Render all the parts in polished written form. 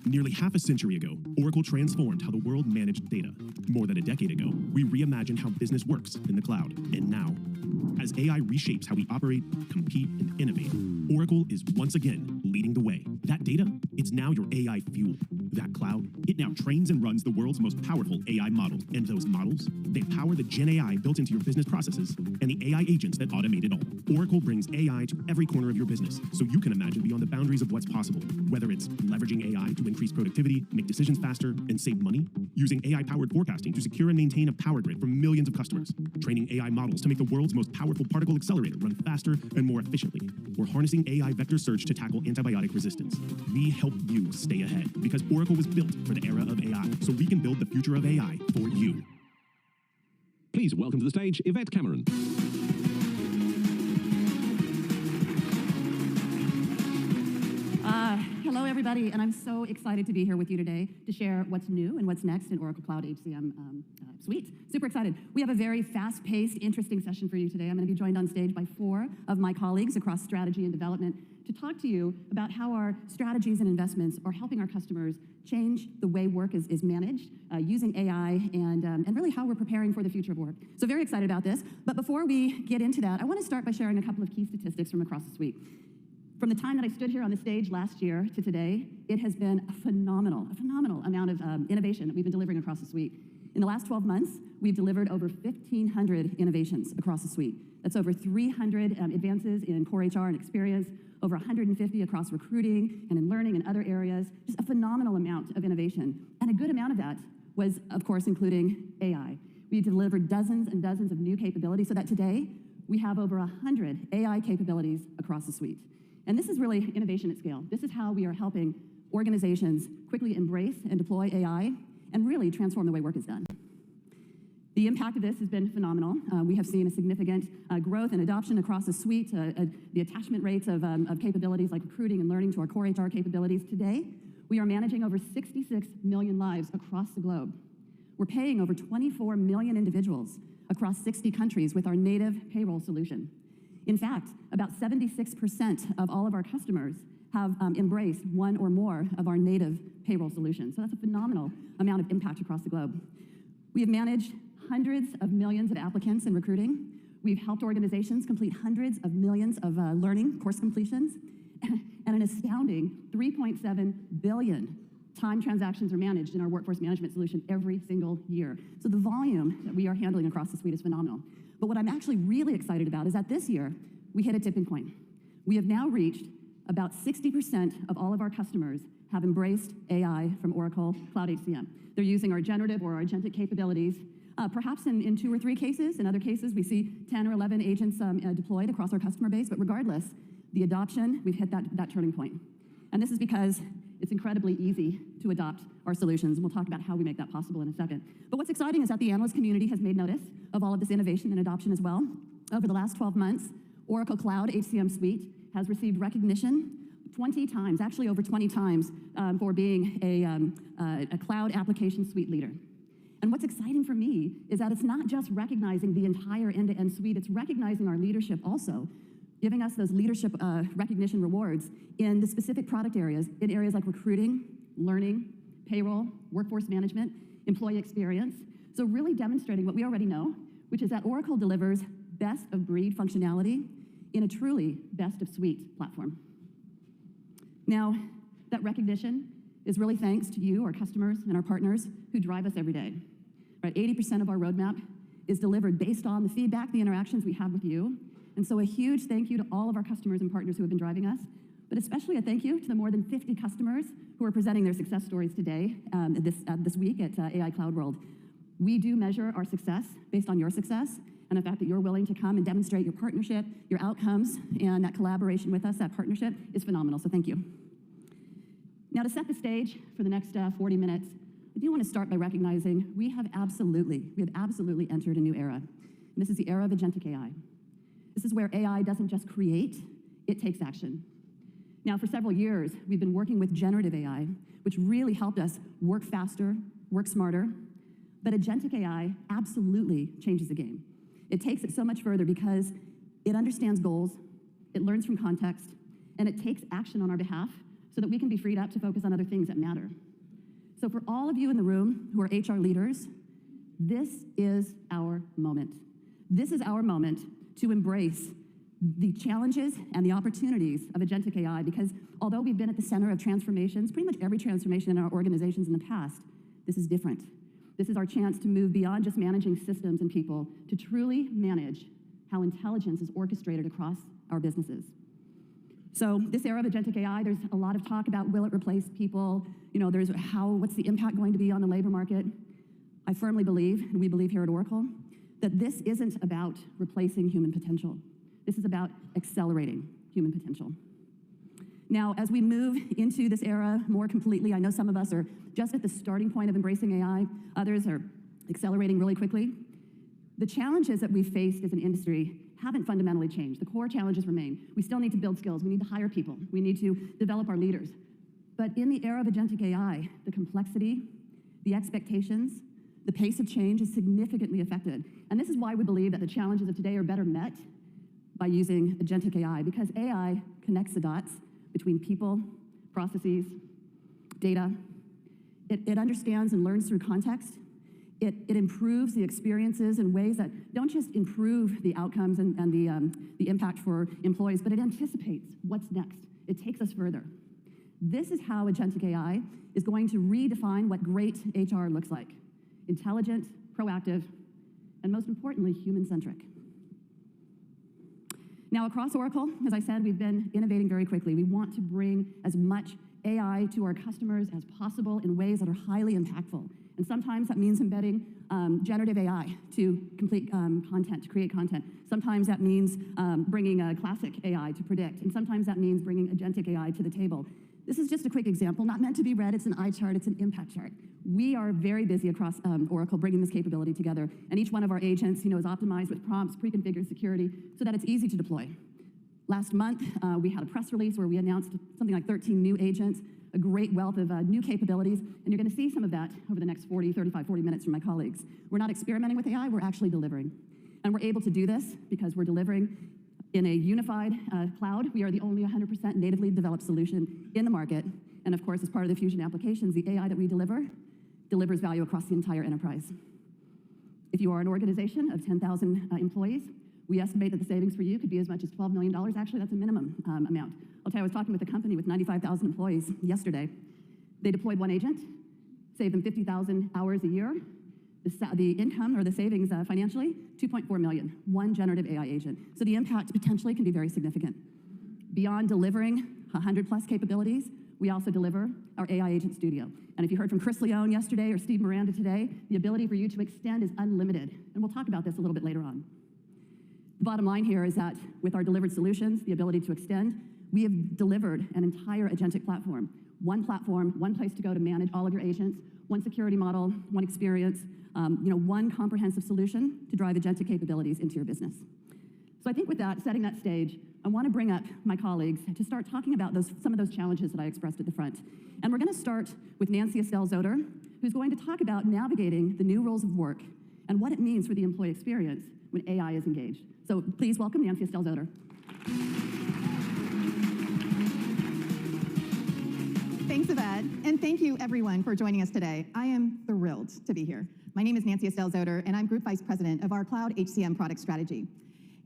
Nearly half a century ago, Oracle transformed how the world managed data. More than a decade ago, we reimagined how business works in the cloud. And now, as AI reshapes how we operate, compete, and innovate, Oracle is once again leading the way. That data, it's now your AI fuel. That cloud, it now trains and runs the world's most powerful AI models. And those models, they power the Gen AI built into your business processes and the AI agents that automate it all. Oracle brings AI to every corner of your business, so you can imagine beyond the boundaries of what's possible. Whether it's leveraging AI to increase productivity, make decisions faster, and save money, using AI-powered forecasting to secure and maintain a power grid for millions of customers, training AI models to make the world's most powerful particle accelerator run faster and more efficiently, or harnessing AI vector search to tackle antibiotic resistance. We help you stay ahead because Oracle was built for the era of AI, so we can build the future of AI for you. Please welcome to the stage Yvette Cameron. Hello, everybody, and I'm so excited to be here with you today to share what's new and what's next in Oracle Cloud HCM Suite. Super excited. We have a very fast-paced, interesting session for you today. I'm going to be joined on stage by 4 of my colleagues across strategy and development to talk to you about how our strategies and investments are helping our customers change the way work is managed using AI and really how we're preparing for the future of work. So very excited about this. But before we get into that, I want to start by sharing a couple of key statistics from across the suite. From the time that I stood here on the stage last year to today, it has been a phenomenal amount of innovation that we've been delivering across the suite. In the last 12 months, we've delivered over 1,500 innovations across the suite. That's over 300 advances in core HR and experience, over 150 across recruiting and in learning and other areas. Just a phenomenal amount of innovation. And a good amount of that was, of course, including AI. We delivered dozens and dozens of new capabilities so that today we have over 100 AI capabilities across the suite. And this is really innovation at scale. This is how we are helping organizations quickly embrace and deploy AI and really transform the way work is done. The impact of this has been phenomenal. We have seen a significant growth and adoption across the suite, the attachment rates of capabilities like recruiting and learning to our core HR capabilities. Today, we are managing over 66 million lives across the globe. We're paying over 24 million individuals across 60 countries with our native payroll solution. In fact, about 76% of all of our customers have embraced one or more of our native payroll solutions. So that's a phenomenal amount of impact across the globe. We have managed hundreds of millions of applicants in recruiting. We've helped organizations complete hundreds of millions of learning course completions, and an astounding 3.7 billion time transactions are managed in our workforce management solution every single year. So the volume that we are handling across the suite is phenomenal. But what I'm actually really excited about is that this year, we hit a tipping point. We have now reached about 60% of all of our customers have embraced AI from Oracle Cloud HCM. They're using our generative or our agentic capabilities, perhaps in 2 or 3 cases. In other cases, we see 10 or 11 agents deployed across our customer base. But regardless, the adoption, we've hit that turning point. And this is because it's incredibly easy to adopt our solutions, and we'll talk about how we make that possible in a second. But what's exciting is that the analyst community has made notice of all of this innovation and adoption as well. Over the last 12 months, Oracle Cloud HCM Suite has received recognition 20 times, actually over 20 times, for being a cloud application suite leader. And what's exciting for me is that it's not just recognizing the entire end-to-end suite, it's recognizing our leadership also, giving us those leadership recognition rewards in the specific product areas, in areas like recruiting, learning, payroll, workforce management, employee experience. So really demonstrating what we already know, which is that Oracle delivers best-of-breed functionality in a truly best-of-suite platform. Now, that recognition is really thanks to you, our customers, and our partners who drive us every day. Right, 80% of our roadmap is delivered based on the feedback, the interactions we have with you. And so a huge thank you to all of our customers and partners who have been driving us, but especially a thank you to the more than 50 customers who are presenting their success stories today, this week at AI Cloud World. We do measure our success based on your success, and the fact that you're willing to come and demonstrate your partnership, your outcomes, and that collaboration with us, that partnership is phenomenal, so thank you. Now to set the stage for the next 40 minutes, I do want to start by recognizing we have absolutely entered a new era. And this is the era of agentic AI. This is where AI doesn't just create, it takes action. Now, for several years, we've been working with generative AI, which really helped us work faster, work smarter. But agentic AI absolutely changes the game. It takes it so much further because it understands goals, it learns from context, and it takes action on our behalf so that we can be freed up to focus on other things that matter. So for all of you in the room who are HR leaders, this is our moment. This is our moment to embrace the challenges and the opportunities of agentic AI, because although we've been at the center of transformations, pretty much every transformation in our organizations in the past, this is different. This is our chance to move beyond just managing systems and people to truly manage how intelligence is orchestrated across our businesses. So this era of agentic AI, there's a lot of talk about, will it replace people? You know, what's the impact going to be on the labor market? I firmly believe, and we believe here at Oracle, that this isn't about replacing human potential. This is about accelerating human potential. Now, as we move into this era more completely, I know some of us are just at the starting point of embracing AI. Others are accelerating really quickly. The challenges that we've faced as an industry haven't fundamentally changed. The core challenges remain. We still need to build skills. We need to hire people. We need to develop our leaders. But in the era of agentic AI, the complexity, the expectations, the pace of change is significantly affected. And this is why we believe that the challenges of today are better met by using agentic AI, because AI connects the dots between people, processes, data. It understands and learns through context. It improves the experiences in ways that don't just improve the outcomes and the impact for employees, but it anticipates what's next. It takes us further. This is how agentic AI is going to redefine what great HR looks like: intelligent, proactive, and most importantly, human-centric. Now, across Oracle, as I said, we've been innovating very quickly. We want to bring as much AI to our customers as possible in ways that are highly impactful. And sometimes that means embedding generative AI to complete content, to create content. Sometimes that means bringing classic AI to predict. And sometimes that means bringing agentic AI to the table. This is just a quick example, not meant to be read. It's an eye chart, it's an impact chart. We are very busy across Oracle bringing this capability together. And each one of our agents, is optimized with prompts, pre-configured security, so that it's easy to deploy. Last month, we had a press release where we announced something like 13 new agents, a great wealth of new capabilities, and you're going to see some of that over the next 40 minutes from my colleagues. We're not experimenting with AI, we're actually delivering. And we're able to do this because we're delivering in a unified cloud. We are the only 100% natively developed solution in the market. And of course, as part of the Fusion applications, the AI that we deliver delivers value across the entire enterprise. If you are an organization of 10,000 employees, we estimate that the savings for you could be as much as $12 million. Actually, that's a minimum amount. I'll tell you, I was talking with a company with 95,000 employees yesterday. They deployed one agent, saved them 50,000 hours a year. The income or the savings financially, 2.4 million, one generative AI agent. So the impact potentially can be very significant. Beyond delivering 100+ capabilities, we also deliver our AI Agent Studio. And if you heard from Chris Leone yesterday or Steve Miranda today, the ability for you to extend is unlimited. And we'll talk about this a little bit later on. The bottom line here is that with our delivered solutions, the ability to extend, we have delivered an entire agentic platform, one place to go to manage all of your agents, one security model, one experience, one comprehensive solution to drive agentic capabilities into your business. So I think with that, setting that stage, I want to bring up my colleagues to start talking about some of those challenges that I expressed at the front. And we're going to start with Nancy Estelle Zoder, who's going to talk about navigating the new roles of work and what it means for the employee experience when AI is engaged. So please welcome Nancy Estelle Zoder. Thanks, Yvette, and thank you everyone for joining us today. I am thrilled to be here. My name is Nancy Estelle Zoder, and I'm Group Vice President of our Cloud HCM Product Strategy.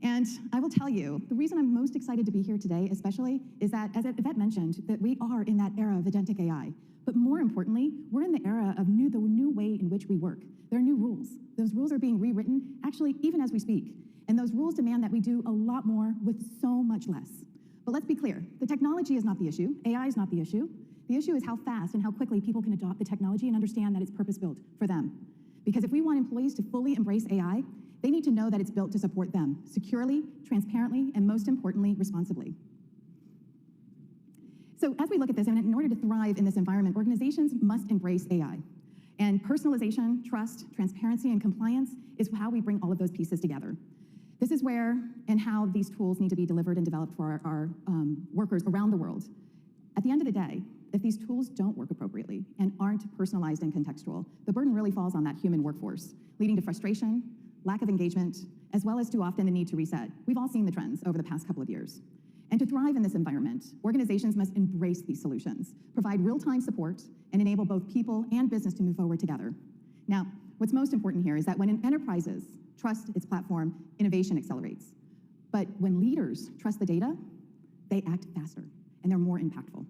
And I will tell you, the reason I'm most excited to be here today especially is that, as Yvette mentioned, that we are in that era of agentic AI. But more importantly, we're in the era of the new way in which we work. There are new rules. Those rules are being rewritten, actually, even as we speak. And those rules demand that we do a lot more with so much less. But let's be clear, the technology is not the issue. AI is not the issue. The issue is how fast and how quickly people can adopt the technology and understand that it's purpose-built for them. Because if we want employees to fully embrace AI, they need to know that it's built to support them securely, transparently, and most importantly, responsibly. So as we look at this, and in order to thrive in this environment, organizations must embrace AI. And personalization, trust, transparency, and compliance is how we bring all of those pieces together. This is where and how these tools need to be delivered and developed for our workers around the world. At the end of the day, if these tools don't work appropriately and aren't personalized and contextual, the burden really falls on that human workforce, leading to frustration, lack of engagement, as well as too often the need to reset. We've all seen the trends over the past couple of years. And to thrive in this environment, organizations must embrace these solutions, provide real-time support, and enable both people and business to move forward together. Now, what's most important here is that when enterprises trust its platform, innovation accelerates. But when leaders trust the data, they act faster, and they're more impactful.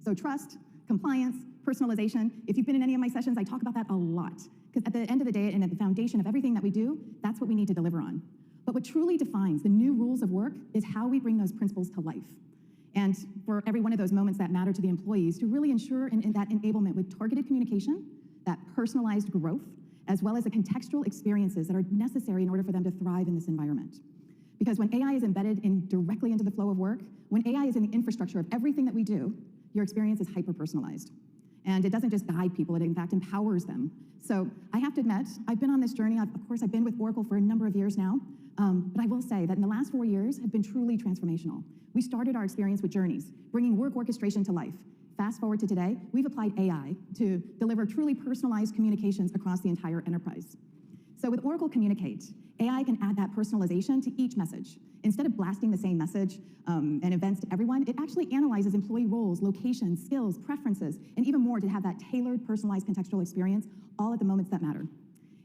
So trust, compliance, personalization. If you've been in any of my sessions, I talk about that a lot. Because at the end of the day and at the foundation of everything that we do, that's what we need to deliver on. But what truly defines the new rules of work is how we bring those principles to life. And for every one of those moments that matter to the employees, to really ensure in that enablement with targeted communication, that personalized growth, as well as the contextual experiences that are necessary in order for them to thrive in this environment. Because when AI is embedded directly into the flow of work, when AI is in the infrastructure of everything that we do, your experience is hyper-personalized. And it doesn't just guide people, it in fact empowers them. So I have to admit, I've been on this journey. Of course, I've been with Oracle for a number of years now, but I will say that in the last 4 years have been truly transformational. We started our experience with journeys, bringing work orchestration to life. Fast forward to today, we've applied AI to deliver truly personalized communications across the entire enterprise. So with Oracle Communicate, AI can add that personalization to each message. Instead of blasting the same message and events to everyone, it actually analyzes employee roles, locations, skills, preferences, and even more to have that tailored, personalized contextual experience all at the moments that matter.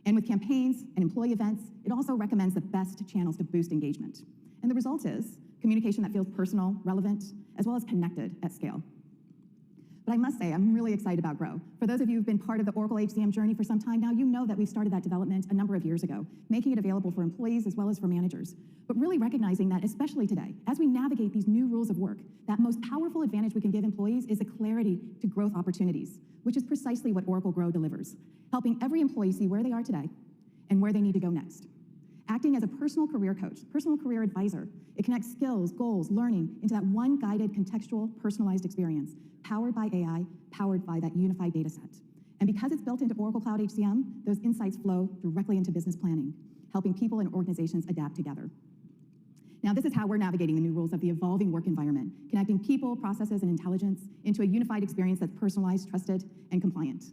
And with campaigns and employee events, it also recommends the best channels to boost engagement. And the result is communication that feels personal, relevant, as well as connected at scale. But I must say, I'm really excited about Grow. For those of you who've been part of the Oracle HCM journey for some time now, you know that we started that development a number of years ago, making it available for employees as well as for managers. But really recognizing that, especially today, as we navigate these new rules of work, that most powerful advantage we can give employees is a clarity to growth opportunities, which is precisely what Oracle Grow delivers, helping every employee see where they are today and where they need to go next. Acting as a personal career coach, personal career advisor, it connects skills, goals, learning into that one guided, contextual, personalized experience, powered by AI, powered by that unified data set. And because it's built into Oracle Cloud HCM, those insights flow directly into business planning, helping people and organizations adapt together. Now, this is how we're navigating the new rules of the evolving work environment, connecting people, processes, and intelligence into a unified experience that's personalized, trusted, and compliant.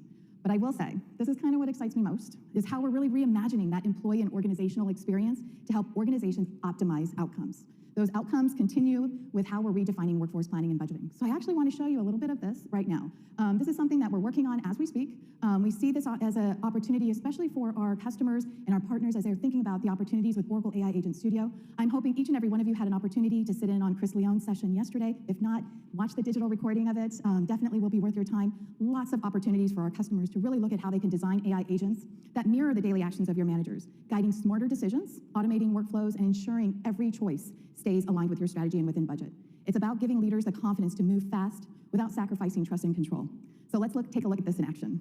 But I will say, this is kind of what excites me most, is how we're really reimagining that employee and organizational experience to help organizations optimize outcomes. Those outcomes continue with how we're redefining workforce planning and budgeting. So I actually want to show you a little bit of this right now. This is something that we're working on as we speak. We see this as an opportunity, especially for our customers and our partners as they're thinking about the opportunities with Oracle AI Agent Studio. I'm hoping each and every one of you had an opportunity to sit in on Chris Leone's session yesterday. If not, watch the digital recording of it. Definitely will be worth your time. Lots of opportunities for our customers to really look at how they can design AI agents that mirror the daily actions of your managers, guiding smarter decisions, automating workflows, and ensuring every choice stays aligned with your strategy and within budget. It's about giving leaders the confidence to move fast without sacrificing trust and control. So let's take a look at this in action.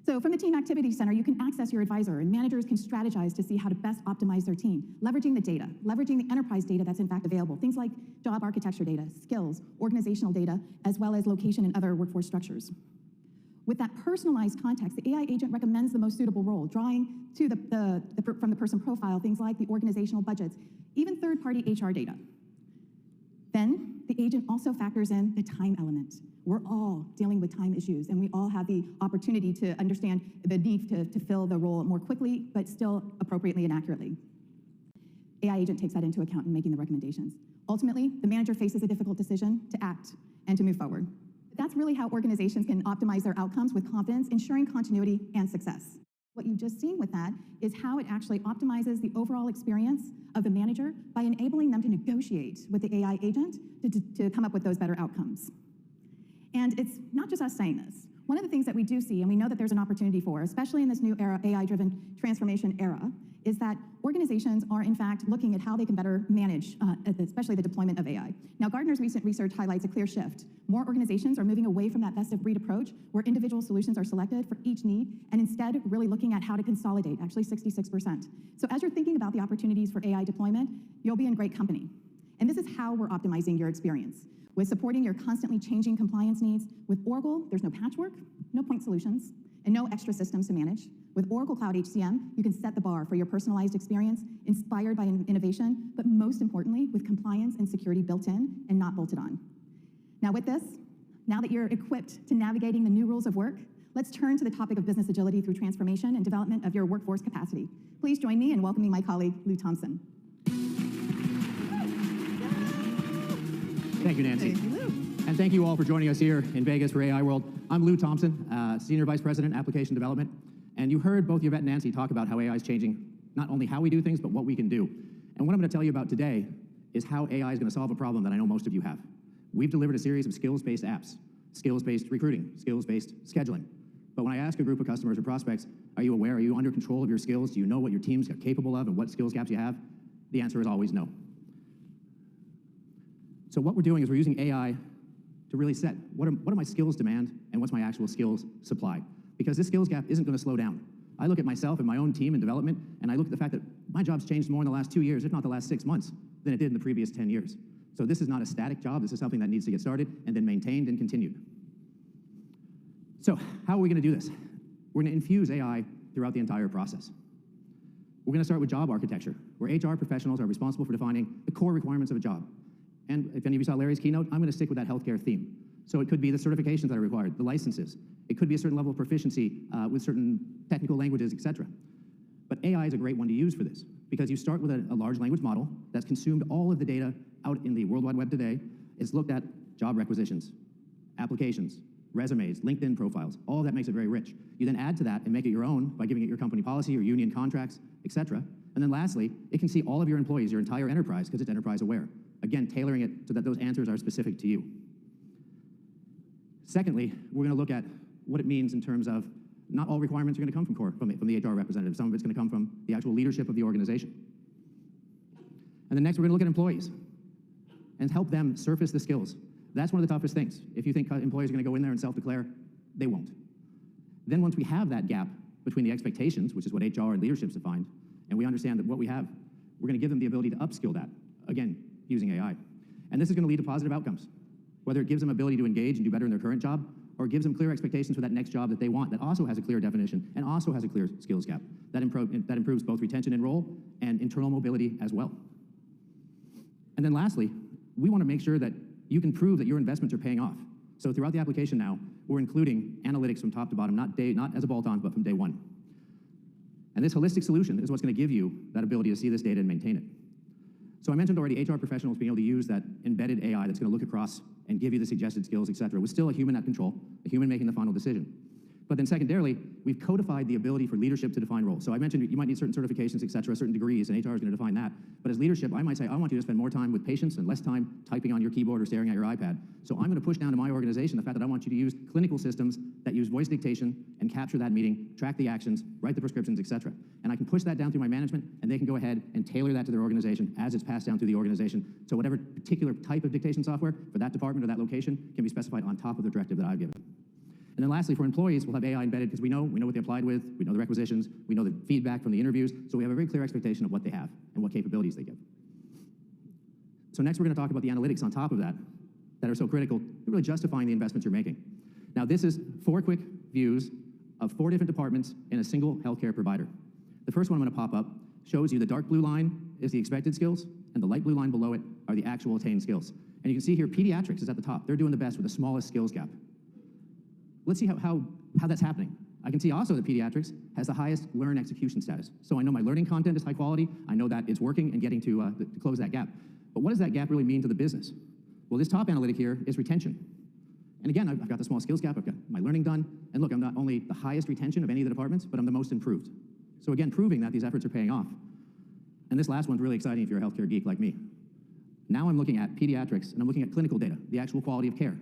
So from the Team Activity Center, you can access your advisor, and managers can strategize to see how to best optimize their team, leveraging the data, leveraging the enterprise data that's in fact available, things like job architecture data, skills, organizational data, as well as location and other workforce structures. With that personalized context, the AI agent recommends the most suitable role, drawing to from the person profile, things like the organizational budgets, even third-party HR data. Then the agent also factors in the time element. We're all dealing with time issues, and we all have the opportunity to understand the need to fill the role more quickly, but still appropriately and accurately. AI agent takes that into account in making the recommendations. Ultimately, the manager faces a difficult decision to act and to move forward. That's really how organizations can optimize their outcomes with confidence, ensuring continuity and success. What you've just seen with that is how it actually optimizes the overall experience of the manager by enabling them to negotiate with the AI agent to come up with those better outcomes. And it's not just us saying this. One of the things that we do see, and we know that there's an opportunity for, especially in this new era, AI-driven transformation era, is that organizations are in fact looking at how they can better manage, especially the deployment of AI. Now, Gartner's recent research highlights a clear shift. More organizations are moving away from that best-of-breed approach, where individual solutions are selected for each need, and instead really looking at how to consolidate, actually 66%. So as you're thinking about the opportunities for AI deployment, you'll be in great company. And this is how we're optimizing your experience. With supporting your constantly changing compliance needs, with Oracle, there's no patchwork, no point solutions, and no extra systems to manage. With Oracle Cloud HCM, you can set the bar for your personalized experience, inspired by innovation, but most importantly, with compliance and security built in and not bolted on. Now with this, now that you're equipped to navigating the new rules of work, let's turn to the topic of business agility through transformation and development of your workforce capacity. Please join me in welcoming my colleague, Lou Thompson. Thank you, Nancy. Thank you, Lou. And thank you all for joining us here in Vegas for AI World. I'm Lou Thompson, Senior Vice President, Application Development. And you heard both Yvette and Nancy talk about how AI is changing not only how we do things, but what we can do. And what I'm going to tell you about today is how AI is going to solve a problem that I know most of you have. We've delivered a series of skills-based apps, skills-based recruiting, skills-based scheduling. But when I ask a group of customers or prospects, are you aware, are you under control of your skills? Do you know what your teams are capable of and what skills gaps you have? The answer is always no. So what we're doing is we're using AI to really set what are my skills demand and what's my actual skills supply. Because this skills gap isn't going to slow down. I look at myself and my own team in development, and I look at the fact that my job's changed more in the last 2 years, if not the last 6 months, than it did in the previous 10 years. So this is not a static job. This is something that needs to get started and then maintained and continued. So how are we going to do this? We're going to infuse AI throughout the entire process. We're going to start with job architecture, where HR professionals are responsible for defining the core requirements of a job. And if any of you saw Larry's keynote, I'm going to stick with that healthcare theme. So it could be the certifications that are required, the licenses. It could be a certain level of proficiency with certain technical languages, et cetera. But AI is a great one to use for this, because you start with a large language model that's consumed all of the data out in the World Wide Web today. It's looked at job requisitions, applications, resumes, LinkedIn profiles. All of that makes it very rich. You then add to that and make it your own by giving it your company policy or union contracts, et cetera. And then lastly, it can see all of your employees, your entire enterprise, because it's enterprise aware. Again, tailoring it so that those answers are specific to you. Secondly, we're going to look at what it means in terms of not all requirements are going to come from the HR representative. Some of it's going to come from the actual leadership of the organization. And then next, we're going to look at employees and help them surface the skills. That's one of the toughest things. If you think employees are going to go in there and self-declare, they won't. Then once we have that gap between the expectations, which is what HR and leadership's defined, and we understand that what we have, we're going to give them the ability to upskill that, again, using AI. And this is going to lead to positive outcomes, whether it gives them ability to engage and do better in their current job, or gives them clear expectations for that next job that they want, that also has a clear definition and also has a clear skills gap. That improves both retention and role and internal mobility as well. And then lastly, we want to make sure that you can prove that your investments are paying off. So throughout the application now, we're including analytics from top to bottom, not as a bolt-on, but from day one. And this holistic solution is what's going to give you that ability to see this data and maintain it. So I mentioned already HR professionals being able to use that embedded AI that's going to look across and give you the suggested skills, et cetera, with still a human at control, a human making the final decision. But then secondarily, we've codified the ability for leadership to define roles. So I mentioned you might need certain certifications, et cetera, certain degrees, and HR is going to define that. But as leadership, I might say, I want you to spend more time with patients and less time typing on your keyboard or staring at your iPad. So I'm going to push down to my organization the fact that I want you to use clinical systems that use voice dictation and capture that meeting, track the actions, write the prescriptions, et cetera. And I can push that down through my management, and they can go ahead and tailor that to their organization as it's passed down through the organization. So whatever particular type of dictation software for that department or that location can be specified on top of the directive that I've given. And then lastly, for employees, we'll have AI embedded because we know what they applied with, we know the requisitions, we know the feedback from the interviews, so we have a very clear expectation of what they have and what capabilities they give. So next we're going to talk about the analytics on top of that are so critical to really justifying the investments you're making. Now this is 4 quick views of 4 different departments in a single healthcare provider. The first one I'm going to pop up shows you the dark blue line is the expected skills, and the light blue line below it are the actual attained skills. And you can see here pediatrics is at the top. They're doing the best with the smallest skills gap. Let's see how that's happening. I can see also that pediatrics has the highest learn execution status. So I know my learning content is high quality. I know that it's working and getting to close that gap. But what does that gap really mean to the business? Well, this top analytic here is retention. And again, I've got the small skills gap. I've got my learning done. And look, I'm not only the highest retention of any of the departments, but I'm the most improved. So again, proving that these efforts are paying off. And this last one's really exciting if you're a healthcare geek like me. Now I'm looking at pediatrics, and I'm looking at clinical data, the actual quality of care.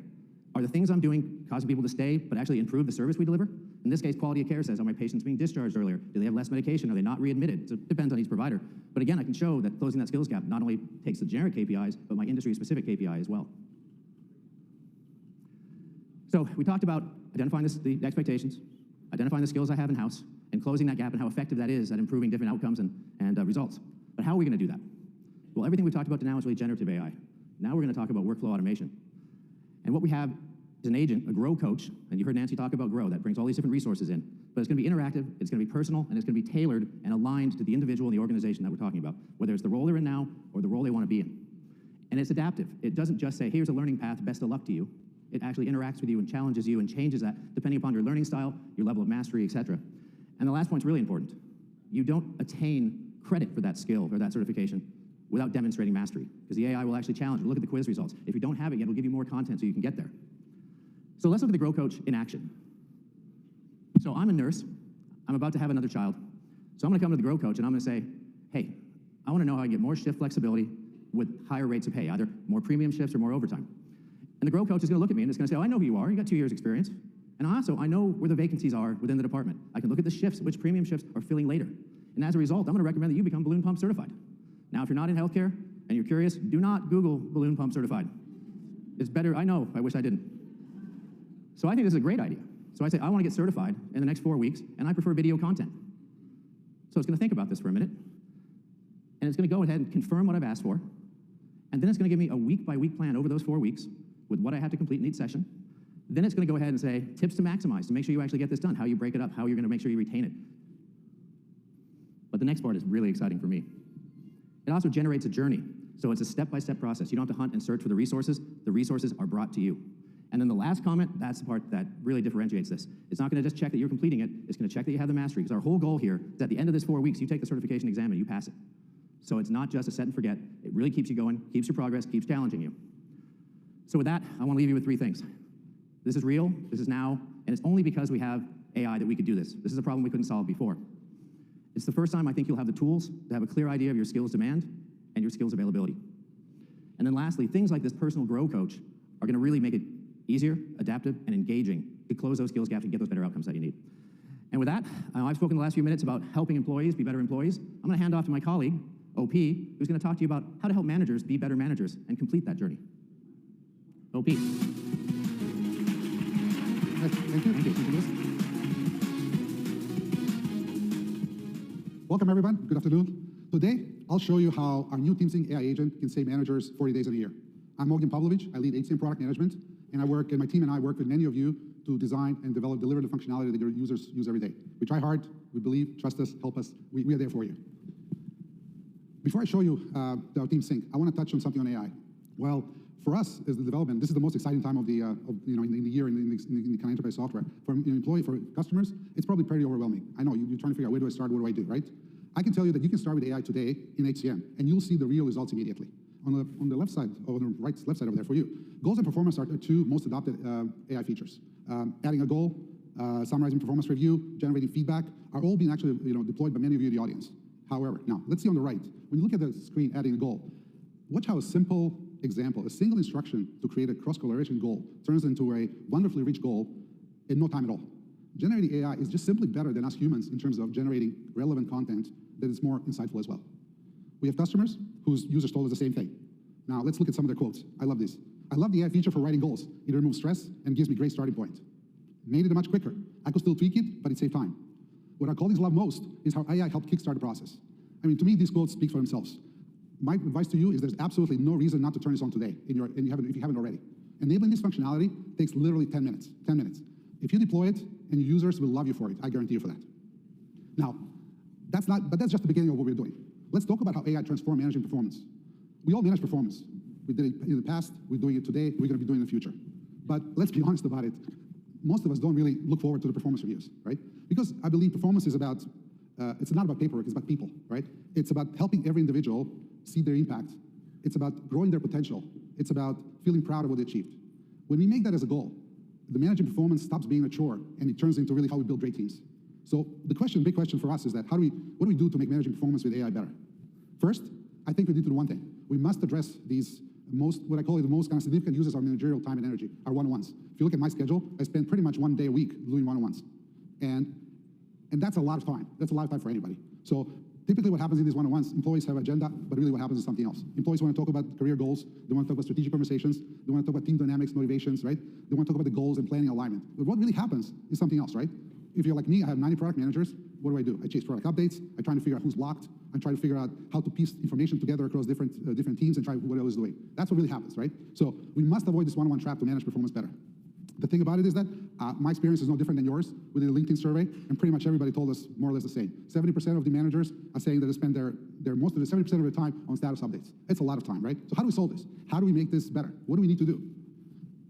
Are the things I'm doing causing people to stay, but actually improve the service we deliver? In this case, quality of care says, are my patients being discharged earlier? Do they have less medication? Are they not readmitted? So it depends on each provider. But again, I can show that closing that skills gap not only takes the generic KPIs, but my industry-specific KPI as well. So we talked about identifying the expectations, identifying the skills I have in-house, and closing that gap and how effective that is at improving different outcomes and results. But how are we going to do that? Well, everything we've talked about to now is really generative AI. Now we're going to talk about workflow automation. And what we have is an agent, a Grow coach, and you heard Nancy talk about Grow. That brings all these different resources in. But it's going to be interactive, it's going to be personal, and it's going to be tailored and aligned to the individual and the organization that we're talking about, whether it's the role they're in now or the role they want to be in. And it's adaptive. It doesn't just say, here's a learning path, best of luck to you. It actually interacts with you and challenges you and changes that depending upon your learning style, your level of mastery, et cetera. And the last point's really important. You don't attain credit for that skill or that certification without demonstrating mastery, because the AI will actually challenge you. Look at the quiz results. If you don't have it yet, it'll give you more content so you can get there. So let's look at the Grow Coach in action. So I'm a nurse. I'm about to have another child. So I'm going to come to the Grow Coach and I'm going to say, hey, I want to know how I can get more shift flexibility with higher rates of pay, either more premium shifts or more overtime. And the Grow Coach is going to look at me and it's going to say, oh, I know who you are. You got 2 years experience. And also, I know where the vacancies are within the department. I can look at the shifts, which premium shifts are filling later. And as a result, I'm going to recommend that you become balloon pump certified. Now, if you're not in healthcare and you're curious, do not Google balloon pump certified. It's better, I know, I wish I didn't. So I think this is a great idea. So I say, I want to get certified in the next 4 weeks, and I prefer video content. So it's going to think about this for a minute, and it's going to go ahead and confirm what I've asked for, and then it's going to give me a week-by-week plan over those 4 weeks with what I have to complete in each session. Then it's going to go ahead and say, tips to maximize, to make sure you actually get this done, how you break it up, how you're going to make sure you retain it. But the next part is really exciting for me. It also generates a journey. So it's a step-by-step process. You don't have to hunt and search for the resources are brought to you. And then the last comment, that's the part that really differentiates this. It's not going to just check that you're completing it, it's going to check that you have the mastery, because our whole goal here is at the end of this 4 weeks, you take the certification exam and you pass it. So it's not just a set and forget. It really keeps you going, keeps your progress, keeps challenging you. So with that, I want to leave you with 3 things. This is real, this is now, and it's only because we have AI that we could do this. This is a problem we couldn't solve before. It's the first time I think you'll have the tools to have a clear idea of your skills demand and your skills availability. And then lastly, things like this personal Grow Coach are going to really make it easier, adaptive, and engaging to close those skills gaps and get those better outcomes that you need. And with that, I've spoken the last few minutes about helping employees be better employees. I'm going to hand off to my colleague, OP, who's going to talk to you about how to help managers be better managers and complete that journey. OP. Thank you. Thank you. Welcome, everyone. Good afternoon. Today, I'll show you how our new TeamSync AI agent can save managers 40 days in a year. I'm Morgan Pavlovich. I lead HCM product management, and my team and I work with many of you to design and deliver the functionality that your users use every day. We try hard, we believe, trust us, help us. We are there for you. Before I show you our TeamSync, I want to touch on something on AI. Well, for us as the development, this is the most exciting time of the in the year in the kind of enterprise software. For an employee, for customers, it's probably pretty overwhelming. I know you're trying to figure out where do I start, what do I do, right? I can tell you that you can start with AI today in HCM, and you'll see the real results immediately. On the left side, or the left side over there for you, goals and performance are the 2 most adopted AI features. Adding a goal, summarizing performance review, generating feedback are all being actually deployed by many of you in the audience. However, now let's see on the right. When you look at the screen, adding a goal, watch how a simple example, a single instruction to create a cross-correlation goal turns into a wonderfully rich goal in no time at all. Generating AI is just simply better than us humans in terms of generating relevant content that is more insightful as well. We have customers whose users told us the same thing. Now, let's look at some of their quotes. I love these. I love the AI feature for writing goals. It removes stress and gives me a great starting point. Made it much quicker. I could still tweak it, but it saved time. What our colleagues love most is how AI helped kickstart the process. I mean, to me, these quotes speak for themselves. My advice to you is there's absolutely no reason not to turn this on today, if you haven't already. Enabling this functionality takes literally 10 minutes. 10 minutes. If you deploy it, and your users will love you for it, I guarantee you for that. Now, that's just the beginning of what we're doing. Let's talk about how AI transforms managing performance. We all manage performance. We did it in the past, we're doing it today, we're going to be doing it in the future. But let's be honest about it. Most of us don't really look forward to the performance reviews, right? Because I believe performance is about, it's not about paperwork, it's about people, right? It's about helping every individual see their impact. It's about growing their potential. It's about feeling proud of what they achieved. When we make that as a goal, the managing performance stops being a chore, and it turns into really how we build great teams. So the big question for us is that what do we do to make managing performance with AI better? First, I think we need to do one thing. We must address these what I call the most kind of significant users of managerial time and energy, our one-on-ones. If you look at my schedule, I spend pretty much 1 day a week doing one-on-ones. And that's a lot of time. That's a lot of time for anybody. So typically what happens in these one-on-ones, employees have agenda, but really what happens is something else. Employees want to talk about career goals, they want to talk about strategic conversations, they want to talk about team dynamics, motivations, right? They want to talk about the goals and planning alignment. But what really happens is something else, right? If you're like me, I have 90 product managers, what do? I chase product updates, I try to figure out who's blocked, I try to figure out how to piece information together across different teams and try what else is doing. That's what really happens, right? So we must avoid this one-on-one trap to manage performance better. The thing about it is that my experience is no different than yours. We did a LinkedIn survey, and pretty much everybody told us more or less the same. 70% of the managers are saying that they spend most of the 70% of their time on status updates. It's a lot of time, right? So how do we solve this? How do we make this better? What do we need to do?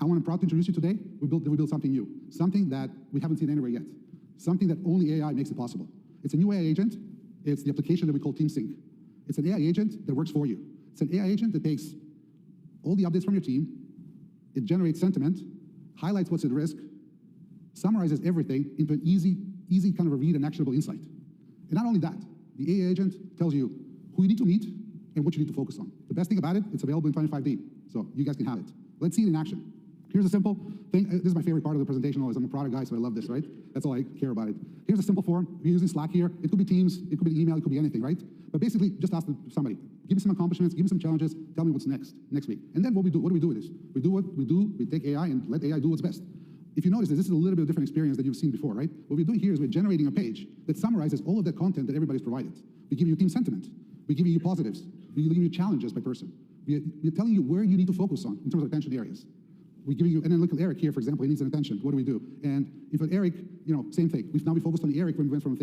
I want to proud to introduce you today. We built something new, something that we haven't seen anywhere yet, something that only AI makes it possible. It's a new AI agent. It's the application that we call TeamSync. It's an AI agent that works for you. It's an AI agent that takes all the updates from your team, it generates sentiment, highlights what's at risk, summarizes everything into an easy kind of a read and actionable insight. And not only that, the AI agent tells you who you need to meet and what you need to focus on. The best thing about it, it's available in 25D, so you guys can have it. Let's see it in action. Here's a simple thing. This is my favorite part of the presentation always. I'm a product guy, so I love this, right? That's all I care about it. Here's a simple form. We're using Slack here. It could be Teams, it could be email, it could be anything, right? But basically, just ask somebody, give me some accomplishments, give me some challenges, tell me what's next week. And then what do we do with this? We do what we do, we take AI and let AI do what's best. If you notice, this is a little bit of different experience than you've seen before, right? What we're doing here is we're generating a page that summarizes all of that content that everybody's provided. We give you team sentiment. We're giving you positives. We're giving you challenges by person. We're telling you where you need to focus on in terms of attention areas. We're giving you, and then look at Eric here, for example, he needs an attention. What do we do? And if an Eric, same thing. Now we focused on Eric when we went from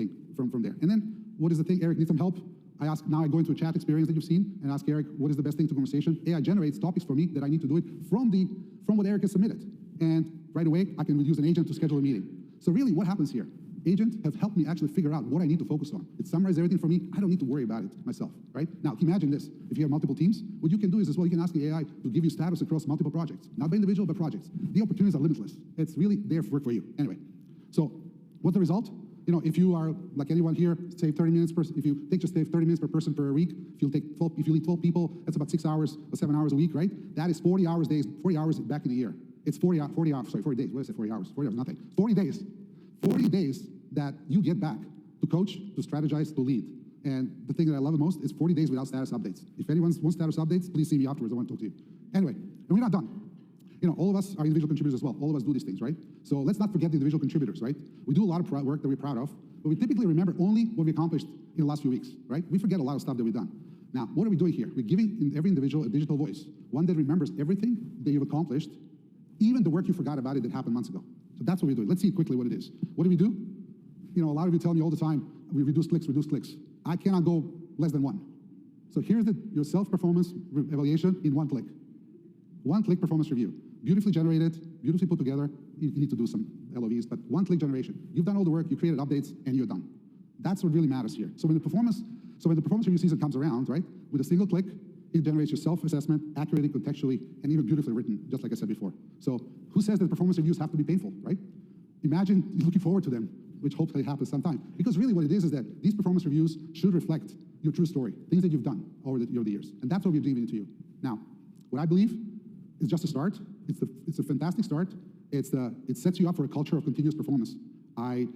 there. And then, what is the thing? Eric needs some help. Now I go into a chat experience that you've seen and ask Eric, what is the best thing to conversation? AI generates topics for me that I need to do it from what Eric has submitted. And right away, I can use an agent to schedule a meeting. So really, what happens here? Agents have helped me actually figure out what I need to focus on. It summarizes everything for me. I don't need to worry about it myself, right? Now, imagine this. If you have multiple teams, what you can do is as well, you can ask the AI to give you status across multiple projects. Not by individual, but projects. The opportunities are limitless. It's really there for work for you. Anyway, so what's the result? If you are, like anyone here, save 30 minutes per, if you take just save 30 minutes per person per week, if you lead 12 people, that's about 6 hours or 7 hours a week, right? That is 40 hours back in the year. It's 40 days. What did I say, 40 hours? 40 hours, nothing. 40 days. 40 days that you get back to coach, to strategize, to lead. And the thing that I love the most is 40 days without status updates. If anyone wants status updates, please see me afterwards. I want to talk to you. Anyway, and we're not done. All of us are individual contributors as well. All of us do these things, right? So let's not forget the individual contributors, right? We do a lot of work that we're proud of, but we typically remember only what we accomplished in the last few weeks, right? We forget a lot of stuff that we've done. Now, what are we doing here? We're giving every individual a digital voice, one that remembers everything that you've accomplished, even the work you forgot about it that happened months ago. So that's what we're doing. Let's see quickly what it is. What do we do? A lot of you tell me all the time, we reduce clicks. I cannot go less than 1. So here's your self-performance evaluation in 1 click. 1 click performance review. Beautifully generated, beautifully put together. You need to do some LOVs, but 1 click generation. You've done all the work, you created updates, and you're done. That's what really matters here. So when the performance review season comes around, right, with a single click, it generates your self-assessment accurately, contextually, and even beautifully written, just like I said before. So who says that performance reviews have to be painful, right? Imagine looking forward to them, which hopefully happens sometime. Because really what it is that these performance reviews should reflect your true story, things that you've done over the years. And that's what we're giving to you. Now, what I believe is just a start. It's a fantastic start. It sets you up for a culture of continuous performance. I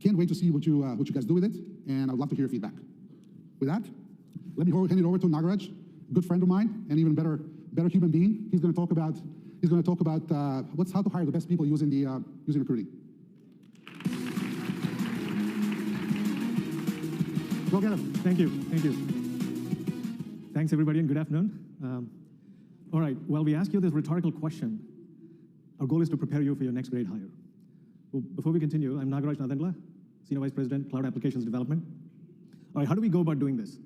can't wait to see what you guys do with it, and I'd love to hear your feedback. With that, let me hand it over to Nagaraj, a good friend of mine, and even better human being. He's going to talk about how to hire the best people using recruiting. Go get him. Thank you. Thanks, everybody, and good afternoon. All right, well, we asked you this rhetorical question. Our goal is to prepare you for your next great hire. Well, before we continue, I'm Nagaraj Nadendla, Senior Vice President, Cloud Applications Development. All right, how do we go about doing this?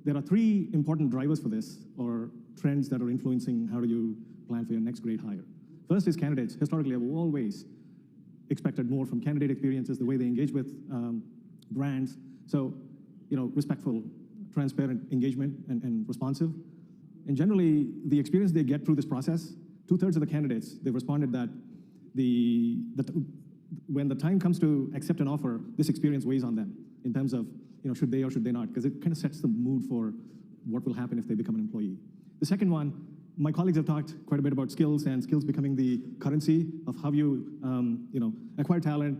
There are 3 important drivers for this, or trends that are influencing how do you plan for your next great hire. First is candidates. Historically, I've always expected more from candidate experiences, the way they engage with brands. So, respectful, transparent engagement and responsive. And generally, the experience they get through this process, 2/3 of the candidates, they've responded that when the time comes to accept an offer, this experience weighs on them in terms of, should they or should they not, because it kind of sets the mood for what will happen if they become an employee. The second one, my colleagues have talked quite a bit about skills and skills becoming the currency of how you, acquire talent.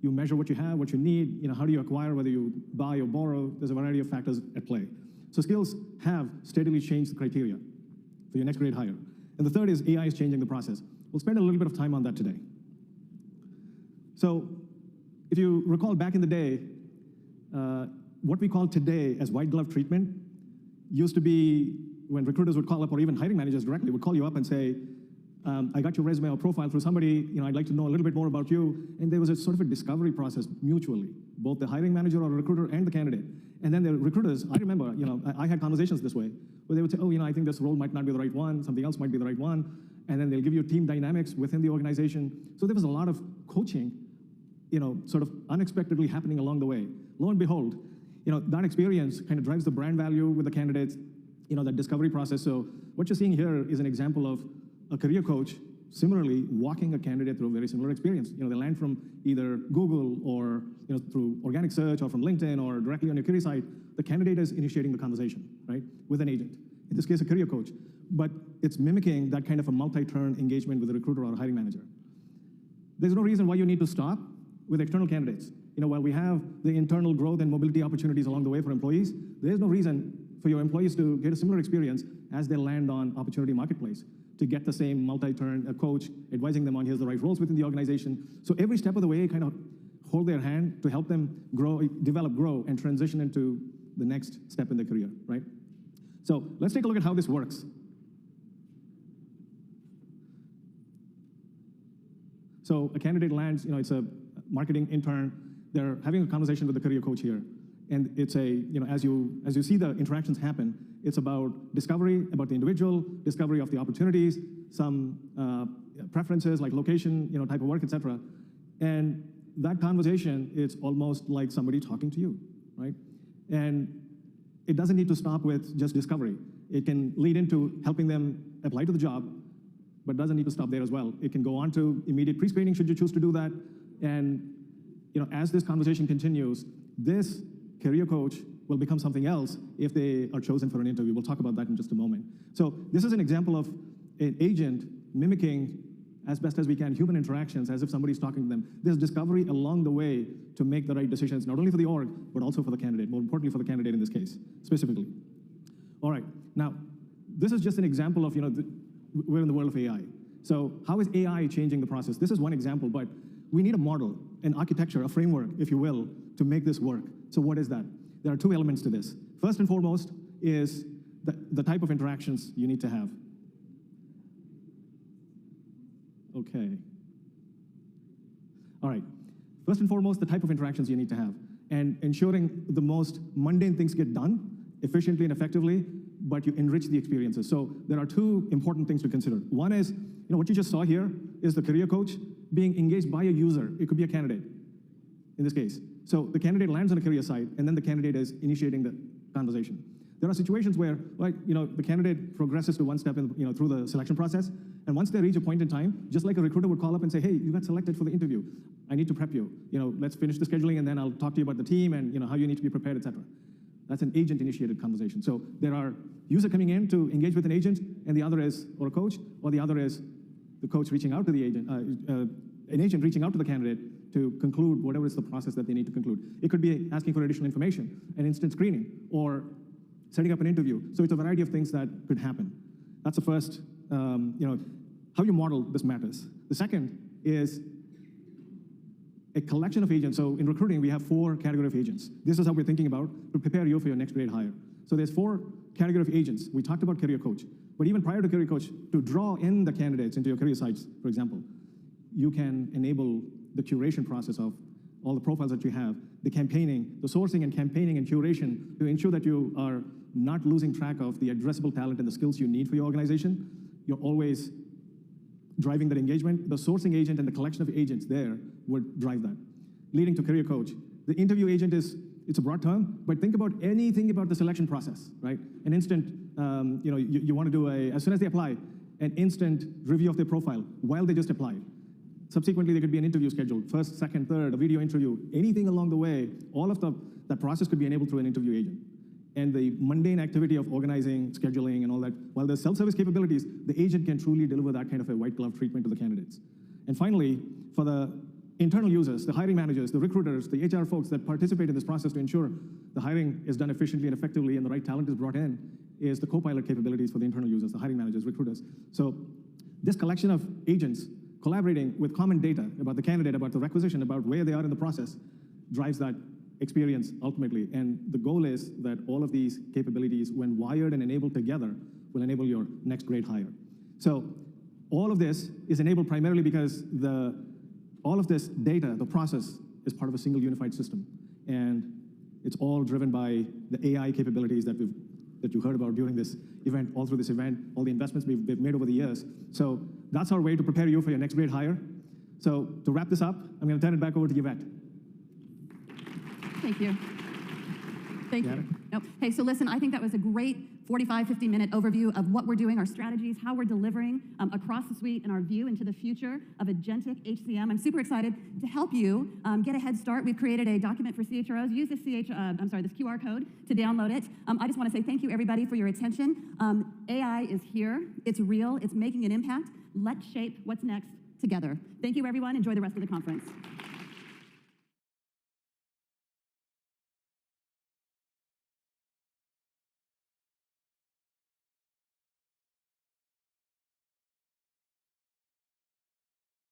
You measure what you have, what you need, how do you acquire, whether you buy or borrow. There's a variety of factors at play. So skills have steadily changed the criteria for your next great hire. And the third is AI is changing the process. We'll spend a little bit of time on that today. So if you recall back in the day, what we call today as white glove treatment used to be when recruiters would call up, or even hiring managers directly would call you up and say, I got your resume or profile through somebody, I'd like to know a little bit more about you. And there was a sort of a discovery process mutually, both the hiring manager or recruiter and the candidate. And then the recruiters, I remember, I had conversations this way, where they would say, I think this role might not be the right one, something else might be the right one. And then they'll give you team dynamics within the organization. So there was a lot of coaching, sort of unexpectedly happening along the way. Lo and behold, that experience kind of drives the brand value with the candidates, that discovery process. So what you're seeing here is an example of a career coach similarly walking a candidate through a very similar experience. They land from either Google or through organic search or from LinkedIn or directly on your career site. The candidate is initiating the conversation, right, with an agent. In this case, a career coach. But it's mimicking that kind of a multi-turn engagement with a recruiter or a hiring manager. There's no reason why you need to stop with external candidates. While we have the internal growth and mobility opportunities along the way for employees, there's no reason for your employees to get a similar experience as they land on Opportunity Marketplace, to get the same multi-turn coach advising them on here's the right roles within the organization. So every step of the way, kind of hold their hand to help them grow, develop, grow, and transition into the next step in their career, right? So let's take a look at how this works. So a candidate lands, it's a marketing intern. They're having a conversation with the career coach here. And it's as you see the interactions happen, it's about discovery, about the individual, discovery of the opportunities, some preferences like location, type of work, et cetera. And that conversation, it's almost like somebody talking to you, right? And it doesn't need to stop with just discovery. It can lead into helping them apply to the job, but doesn't need to stop there as well. It can go on to immediate pre-screening should you choose to do that. And as this conversation continues, this career coach will become something else if they are chosen for an interview. We'll talk about that in just a moment. So this is an example of an agent mimicking, as best as we can, human interactions as if somebody's talking to them. There's discovery along the way to make the right decisions, not only for the org, but also for the candidate, more importantly for the candidate in this case, specifically. All right, now, this is just an example of, we're in the world of AI. So how is AI changing the process? This is one example, but we need a model, an architecture, a framework, if you will, to make this work. So what is that? There are two elements to this. First and foremost is the type of interactions you need to have. Okay. All right. First and foremost, the type of interactions you need to have, and ensuring the most mundane things get done efficiently and effectively, but you enrich the experiences. So there are two important things to consider. One is, what you just saw here is the career coach being engaged by a user. It could be a candidate, in this case. So the candidate lands on a career site, and then the candidate is initiating the conversation. There are situations where, the candidate progresses to one step in, through the selection process, and once they reach a point in time, just like a recruiter would call up and say, hey, you got selected for the interview. I need to prep you. Let's finish the scheduling, and then I'll talk to you about the team and how you need to be prepared, et cetera. That's an agent-initiated conversation. So there are user coming in to engage with an agent, and the other is, or a coach, or the other is the coach reaching out to the agent, an agent reaching out to the candidate to conclude whatever is the process that they need to conclude. It could be asking for additional information, an instant screening, or setting up an interview. So it's a variety of things that could happen. That's the first, how you model this matters. The second is a collection of agents. So in recruiting, we have 4 categories of agents. This is how we're thinking about to prepare you for your next grade hire. So there's 4 categories of agents. We talked about career coach, but even prior to career coach, to draw in the candidates into your career sites, for example, you can enable the curation process of all the profiles that you have, the campaigning, the sourcing and campaigning and curation to ensure that you are not losing track of the addressable talent and the skills you need for your organization. You're always driving that engagement. The sourcing agent and the collection of agents there would drive that, leading to career coach. The interview agent it's a broad term, but think about anything about the selection process, right? An instant, you want to do as soon as they apply, an instant review of their profile while they just applied. Subsequently, there could be an interview scheduled, first, second, third, a video interview, anything along the way. All of that process could be enabled through an interview agent. And the mundane activity of organizing, scheduling, and all that, while there's self-service capabilities, the agent can truly deliver that kind of a white glove treatment to the candidates. And finally, for the internal users, the hiring managers, the recruiters, the HR folks that participate in this process to ensure the hiring is done efficiently and effectively and the right talent is brought in, is the co-pilot capabilities for the internal users, the hiring managers, recruiters. So this collection of agents collaborating with common data about the candidate, about the requisition, about where they are in the process, drives that experience ultimately. And the goal is that all of these capabilities, when wired and enabled together, will enable your next great hire. So all of this is enabled primarily because all of this data, the process, is part of a single unified system. And it's all driven by the AI capabilities that you heard about during this event, all through this event, all the investments we've made over the years. So that's our way to prepare you for your next great hire. So to wrap this up, I'm going to turn it back over to Yvette. Thank you. Thank Got you. it? Nope. Hey, so listen, I think that was a great 45, 50-minute overview of what we're doing, our strategies, how we're delivering across the suite, and our view into the future of agentic HCM. I'm super excited to help you get a head start. We've created a document for CHROs. Use this this QR code to download it. I just want to say thank you, everybody, for your attention. AI is here. It's real. It's making an impact. Let's shape what's next together. Thank you, everyone. Enjoy the rest of the conference.